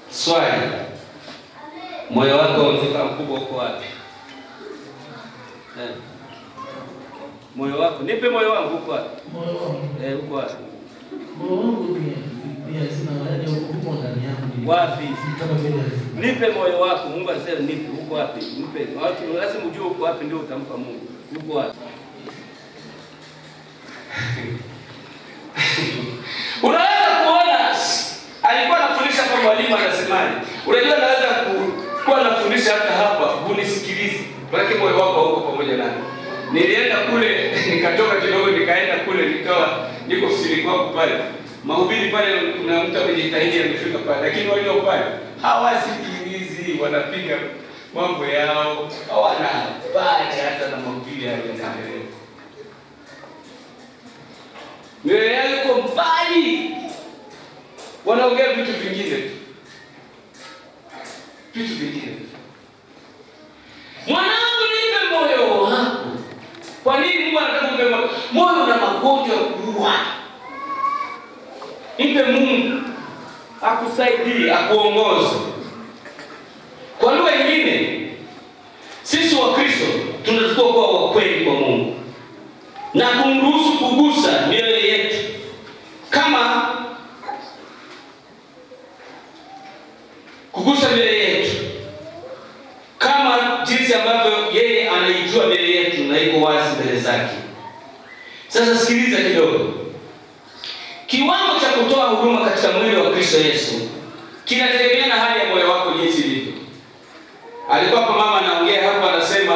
Swali. Moyo wako unafika mkubwa uko wapi? Moyo wako, nipe moyo wangu uko wapi? Moyo wangu. Uko wapi? Moyo wangu pia sina maana uko ndani yangu. Wapi? Kama vile. Nipe moyo wako. Mungu anasema nipe. Uko wapi? Nipe. Watu lazima ujue uko wapi ndio utampa Mungu. Uko wapi? Unaweza kuona alikuwa anafundisha kwa mwalimu anasemaje? Unajua naweza kuwa nafundisha hata hapa unisikilize. Maana moyo wako uko pamoja nami. Nilienda kule nikatoka kidogo nikaenda kule niko ofisini kwangu pale. Mahubiri pale kuna mtu amejitahidi amefika pale. Lakini walio pale hawasikilizi, wanapiga mambo yao. Hawana habari hata na mahubiri yanayoendelea. Mioyo yao iko mbali. Wanaongea vitu vingine. Vitu vingine. Mwanangu nipe moyo wako. Kwa nini Mungu anataka kumpe moyo? Moyo una magonjwa ya kuua. Nipe Mungu akusaidie, akuongoze. Kwa lugha nyingine, sisi wa Kristo tunatakiwa kuwa wa kweli kwa Mungu na kumruhusu kugusa mioyo yetu kama kugusa mioyo yetu kama jinsi ambavyo yeye anaijua mioyo yetu na iko wazi mbele zake. Sasa sikiliza kidogo. Kiwango cha kutoa huduma katika mwili wa Kristo Yesu kinategemea na hali ya moyo wako jinsi ilivyo. Alikuwa hapa mama anaongea hapa anasema,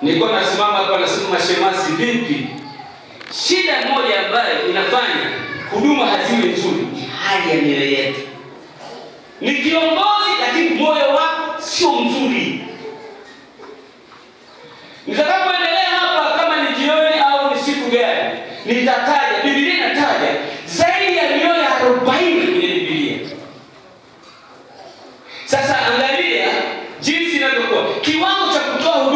nilikuwa nasimama hapa anasema mashemasi vipi? Shida moja ambayo inafanya huduma haziwe nzuri ni hali ya mioyo yetu. Ni kiongozi lakini moyo wako sio mzuri. Nitakapoendelea hapa kama ni jioni au ni siku gani, nitataja, Biblia inataja zaidi ya mioyo 40 kwenye Biblia. Sasa angalia jinsi inavyokuwa. Kiwango cha kutoa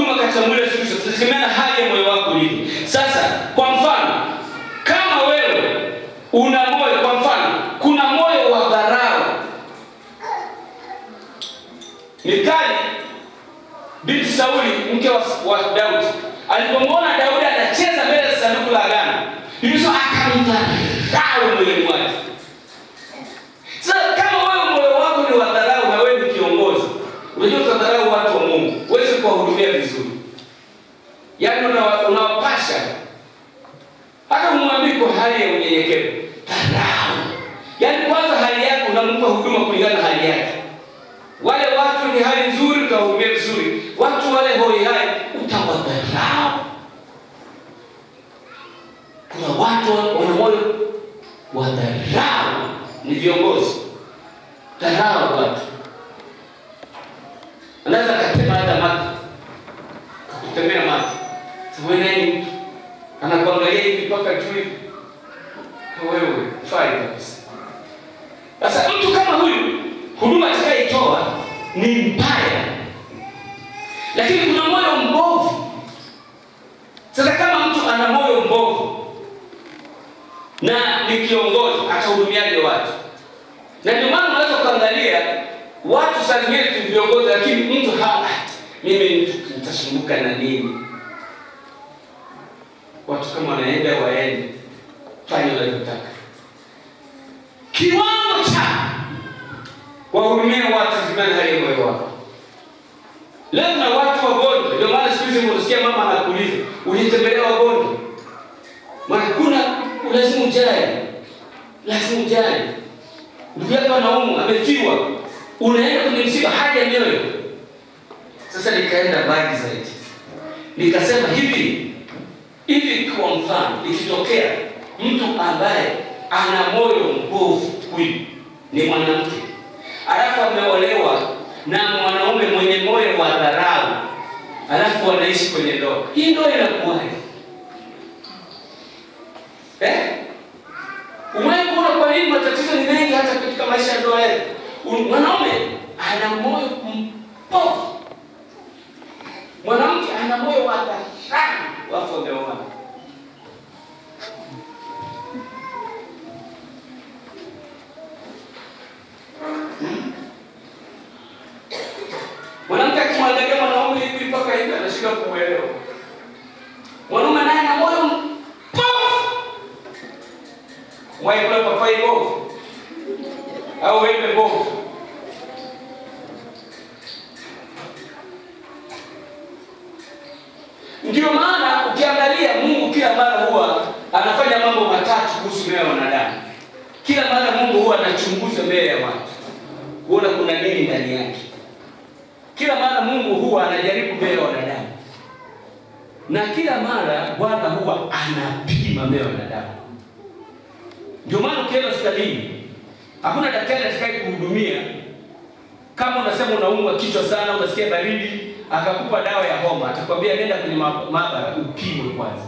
binti Sauli, mke wa Daudi, alipomwona Daudi anacheza mbele za sanduku la agano, Yesu akamdharau moyoni mwake. Sasa kama wewe moyo wako ni wadharau na wewe ni kiongozi, unajua utadharau watu wa Mungu, huwezi kuwahudumia vizuri. Yaani unawapasha hata umwambie kwa hali ya unyenyekevu, dharau. Yaani kwanza hali yako unampa huduma kulingana na hali yake. Wale watu ni hali nzuri utawahudumia vizuri, watu wale hoi hai utawadharau. Kuna watu wana moyo wa dharau, ni viongozi. Dharau watu. Anaweza katema hata mata, kutemea mata. Sababu nani anakuangalia hivi mpaka juu. Wewe fai kabisa. Sasa mtu kama huyu, huduma atakayoitoa ni mbaya. Lakini kuna moyo mbovu. Sasa kama mtu ana moyo mbovu na ni kiongozi, atahudumiaje watu? Na ndio maana unaweza kuangalia watu saa zingine tu viongozi, lakini mtu mimi nitasumbuka na nini? Watu kama wanaenda waende, fanya unalotaka. Kiwango cha wahudumia watu zimani hali ya moyo wako. Leo kuna watu wagonjwa, ndio maana siku hizi unasikia mama anakuuliza, ulitembelea wagonjwa? Maana kuna lazima ujali. Lazima ujali. Ndugu yako anaumwa, amefiwa. Unaenda kwenye msiba haja mioyo. Sasa nikaenda mbali zaidi. Nikasema hivi kwa mfano, ikitokea mtu ambaye ana moyo mbovu, huyu ni mwanamke, alafu ameolewa na mwanaume mwenye moyo wa dharau, alafu wanaishi kwenye ndoa, hii ndoa inakuwaje? Umeona kwa nini matatizo ni mengi hata katika maisha ya ndoa yetu? Mwanaume ana moyo mbovu, mwanamke ana moyo wa dharau, wafu wameoana. Mwanamke akimwangalia mwanaume hivi mpaka hivi anashika kuelewa. Mwanaume naye ana moyo mbovu. Wewe kuna papai mbovu au wewe mbovu? Ndio maana ukiangalia Mungu kila mara huwa anafanya mambo matatu kuhusu moyo wa wanadamu. Kila mara Mungu huwa anachunguza mbele ya watu, kuona kuna nini ndani yake. Kila mara Mungu huwa anajaribu mbele ya wanadamu. Na kila mara Bwana huwa anapima mbele ya wanadamu. Ndio maana ukienda hospitalini, hakuna daktari atakayekuhudumia kama unasema unaumwa kichwa sana, unasikia baridi, akakupa dawa ya homa, atakwambia nenda kwenye maabara upimwe kwanza.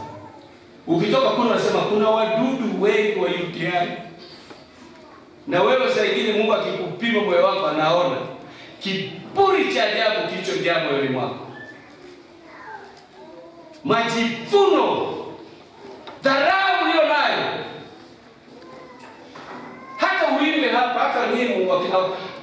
Ukitoka kule unasema kuna wadudu wengi wa UTI. Na wewe saa ingine Mungu akikupima moyo wako anaona kiburi cha ajabu kilichojaa moyoni mwako. Majivuno, dharau hiyo nayo. Hata uimbe hapa, hata nyimbo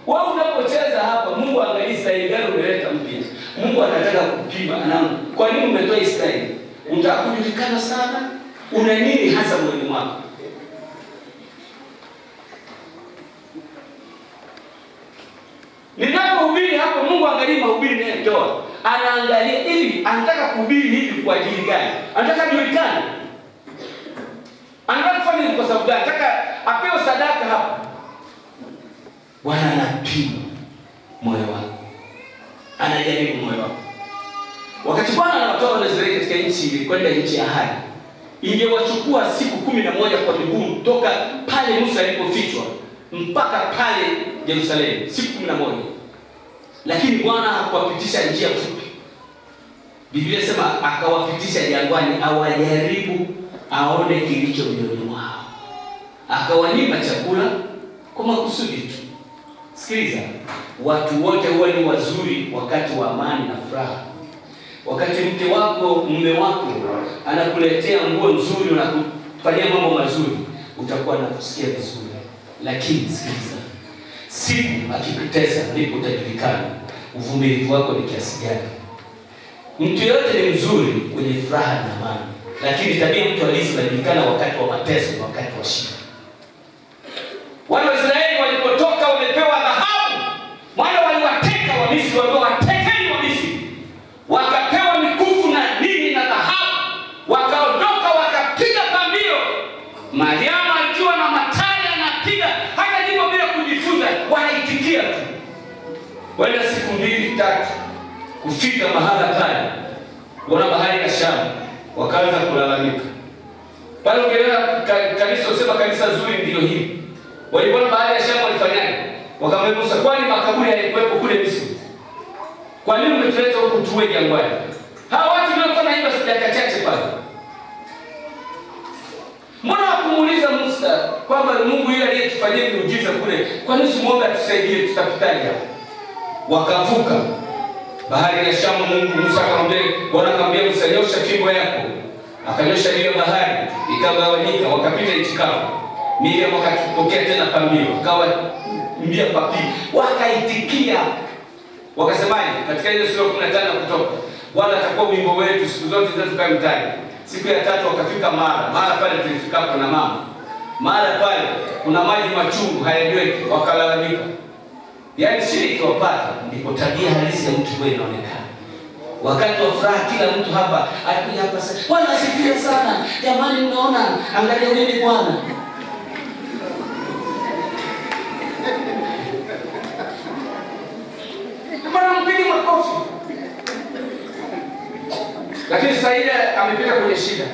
wewe unapocheza hapa, Mungu angalia style gani umeleta mpya. Mungu anataka kupima, anaona kwa nini umetoa style. Unataka kujulikana sana, una nini hasa moyoni mwako? Ninapohubiri hapo, Mungu angalia mahubiri ninayotoa. Anaangalia hivi, anataka kuhubiri hivi kwa ajili gani? Anataka julikane. Anataka kufanya hivi kwa sababu gani? Anataka apewe sadaka hapa. Bwana anapima moyo wako. Anajaribu moyo wako. Wakati Bwana anawatoa Waisraeli katika nchi kwenda nchi ya ahadi, ingewachukua siku 11 kwa miguu toka pale Musa alipofichwa mpaka pale Yerusalemu, siku 11. Lakini Bwana hakuwapitisha njia fupi. Biblia inasema akawapitisha jangwani awajaribu aone kilicho mioyoni mwao. Akawanyima chakula kwa makusudi tu. Sikiliza, watu wote huwa ni wazuri wakati wa amani na furaha. Wakati mke wako, mume wako anakuletea nguo nzuri na kufanyia mambo mazuri, utakuwa unakusikia vizuri. Lakini sikiliza, siku akikutesa ndipo utajulikana uvumilivu wako ni kiasi gani. Mtu yote ni mzuri kwenye furaha na amani, lakini tabia mtu halisi inajulikana wakati wa mateso na wakati wa shida. Wana wa Israeli walipotoka wamepewa dhahabu, wale waliwateka wa Misri, watekeni wa Misri, wakapewa mikufu na nini na dhahabu, wakaondoka wakapiga pambio. Mariamu akiwa na mataya anapiga, hata ndipo bila kujifunza wanaitikia tu. Wale siku 2-3 kufika mahala pale, wana bahari ya Shamu, wakaanza kulalamika. Pale ungeona kanisa usema kanisa zuri ndio hili. Walipoona bahari ya Shamu walifanyaje? Wakamwambia Musa, kwani makaburi yalikuwepo kule Misri? Kwa nini umetuleta huku tuwe jangwani? Hawa watu ndio kama hivyo dakika chache pale. Mbona wakumuuliza Musa kwamba Mungu yule aliyetufanyia miujiza kule, kwa nini simuombe atusaidie tutapitaje hapo? Wakavuka bahari ya Shamu. Musa akamwambia, Bwana akamwambia Musa, nyosha fimbo yako. Akanyosha ile bahari, ikagawanyika, wakapita nchi kavu. Miriam akatokea tena pambio, akawa mbia papi, wakaitikia. Wakasemaje katika ile sura 15 Kutoka? Bwana atakuwa wimbo wetu siku zote tukae mtani. Siku ya 3 wakafika Mara pale tulifika kuna mama. Mara pale kuna maji machungu hayanyweki, wakalalamika. Yaani shiriki wapata, ndipo tabia halisi ya mtu wewe inaonekana. Wakati wa furaha kila mtu hapa alikuja hapa sasa, Bwana asifiwe sana. Jamani mnaona, angalia nini Bwana. Bwana mpige makofi. Lakini sasa ile amepita kwenye shida,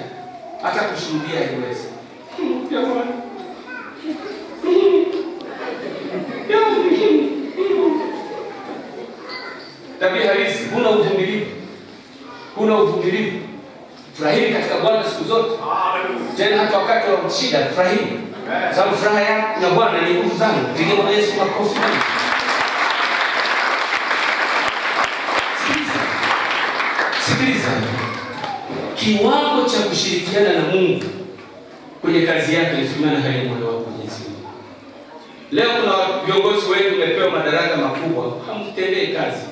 hata kushuhudia haiwezi. Jamani. Tabia halisi, huna uvumilivu. Huna uvumilivu. Furahini katika Bwana siku zote. Tena hata wakati wa shida furahini. Sababu furaha ya Bwana ni nguvu zangu. Pigie Bwana Yesu makofi. Sikiliza. Kiwango cha kushirikiana na Mungu kwenye kazi yake inategemea na hali ya moyo wako jinsi. Leo kuna viongozi wetu wamepewa madaraka makubwa, hamtendei kazi.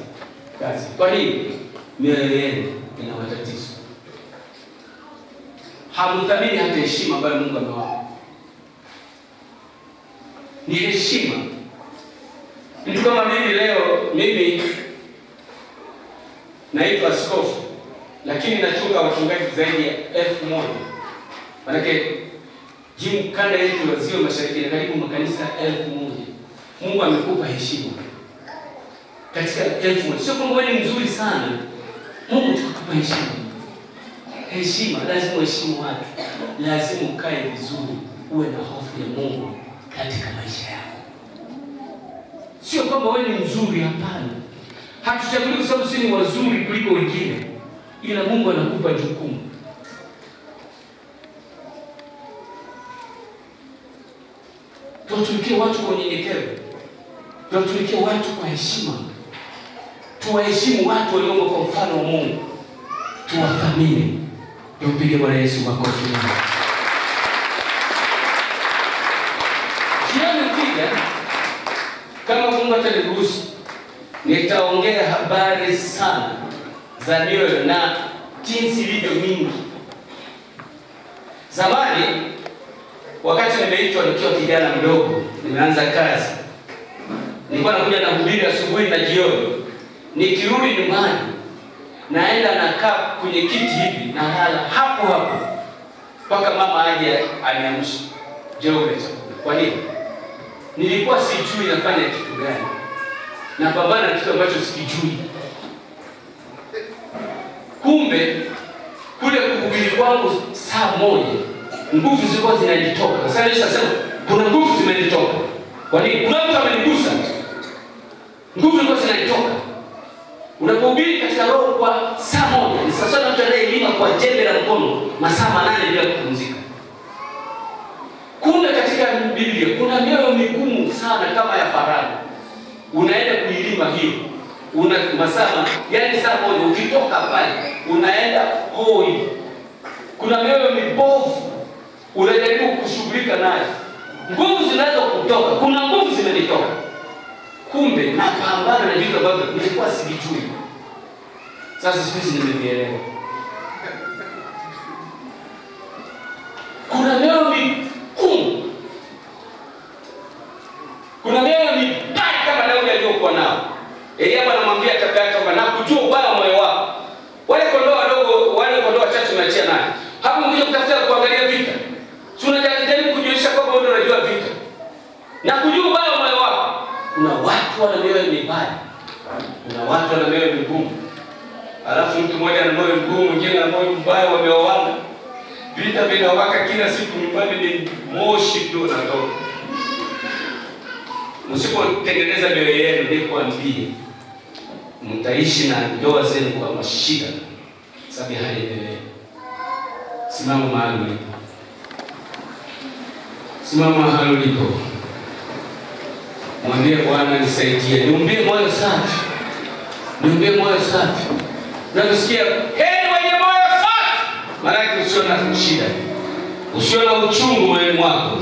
Kwa nini? Mioyo yenu ina matatizo. Hamthamini hata heshima ambayo Mungu amewapa. Ni heshima. Mtu kama mimi naitwa askofu, lakini nachunga wachungaji zaidi ya 1000. Manake kanda yetu ya Ziwa Mashariki na karibu makanisa 1000. Mungu amekupa heshima katika 1000. Sio kwamba wewe ni mzuri sana. Mungu tukupa heshima. Heshima, lazima uheshimu watu. Lazima ukae vizuri, uwe na hofu ya Mungu katika maisha yako. Sio kwamba wewe ni mzuri, hapana. Hatuchaguliwi kwa sababu sisi ni wazuri kuliko wengine. Ila Mungu anakupa jukumu. Tuwatumikie watu kwa unyenyekevu. Tuwatumikie watu kwa heshima. Tuwaheshimu watu walioumbwa kwa mfano wa Mungu. Tuwathamini. Tumpige Bwana Yesu makofi. Jioni pia kama Mungu ataniruhusu, nitaongea habari sana za mioyo na jinsi ilivyo mingi. Zamani wakati nimeitwa nikiwa kijana mdogo, nimeanza kazi, nilikuwa nakuja na hubiri asubuhi na jioni. Nikirudi nyumbani naenda nakaa kwenye kiti hivi na lala hapo mpaka mama aje aniamshe. Jeure chakula. Kwa nini? Nilikuwa sijui nafanya kitu gani. Napambana na kitu ambacho sikijui. Kumbe kule kuhubiri kwangu saa moja, nguvu zilikuwa zinanitoka. Sasa Yesu anasema kuna nguvu zimenitoka. Kwa nini? Kuna mtu amenigusa. Nguvu zilikuwa zinanitoka. Unapohubiri katika roho kwa saa moja, ni sasa na mtu anayelima kwa jembe la mkono masaa 8 bila kupumzika. Kumbe katika Biblia kuna mioyo migumu sana kama ya Farao. Unaenda kuilima hiyo. Una masaa, yani saa moja ukitoka pale unaenda hoi. Kuna mioyo mibovu unajaribu kushughulika nayo. Nguvu zinaweza kutoka. Kuna nguvu zimenitoka. Kumbe napambana na vitu ambavyo nilikuwa sivijui. Sasa siku hizi nimevielewa. Kuna mioyo migumu. Kuna mioyo mibaya kama Daudi aliyokuwa nao. Eliabu anamwambia tabia yake kwamba nakujua ubaya wa moyo wako. Wale kondoo wadogo, wale kondoo wachache umeachia naye. Hapo mkuja kutafuta kuangalia vita. Si unajaribu kujionyesha kwamba wewe unajua vita. Na kujua ubaya wa moyo wako. Kuna watu wana mioyo mibaya. Kuna watu wana mioyo migumu. Alafu mtu mmoja ana moyo mgumu, mwingine ana moyo mbaya, wameoana. Vita vinawaka kila siku nyumbani, ni moshi tu unatoka. Msipotengeneza mioyo yenu, nikwambie mtaishi na ndoa zenu kwa mashida sababu haiendelee. Simama mahali ulipo. Simama mahali ulipo. Mwambie Bwana nisaidie. Niumbie moyo safi. Niumbie moyo safi. Na kusikia heri wenye moyo safi. Maana usio na shida. Usio na uchungu moyoni mwako.